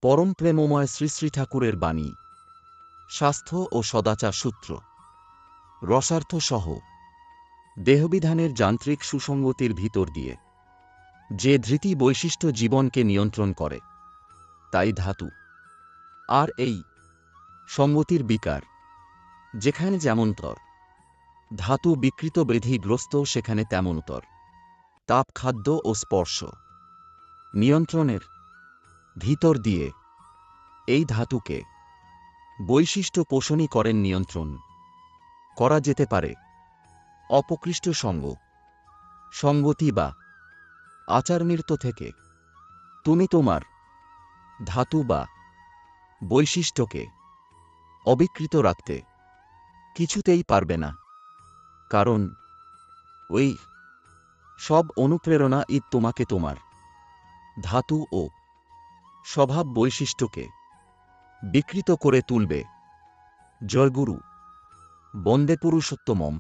পরম প্রেমময় শ্রী শ্রী ঠাকুরের বাণী, স্বাস্থ্য ও সদাচার সূত্র, রসার্থ সহ দেহবিধানের যান্ত্রিক সুসঙ্গতির ভিতর দিয়ে যে ধৃতি বৈশিষ্ট্য জীবনকে নিয়ন্ত্রণ করে, তাই ধাতু। আর এই সঙ্গতির বিকার যেখানে যেমনতর, ধাতু বিকৃত ব্যাধিগ্রস্ত সেখানে তেমনতর। তাপ, খাদ্য ও স্পর্শ নিয়ন্ত্রণের ভিতর দিয়ে এই ধাতুকে বৈশিষ্ট্য পোষণই করেন। নিয়ন্ত্রণ করা যেতে পারে অপকৃষ্ট সঙ্গ, সঙ্গতি বা আচারনৃত্য থেকে। তুমি তোমার ধাতু বা বৈশিষ্ট্যকে অবিকৃত রাখতে কিছুতেই পারবে না, কারণ ওই সব অনুপ্রেরণা তোমাকে তোমার ধাতু ও স্বভাব বৈশিষ্ট্যকে বিকৃত করে তুলবে। জয়গুরু, বন্দে পুরুষোত্তমম।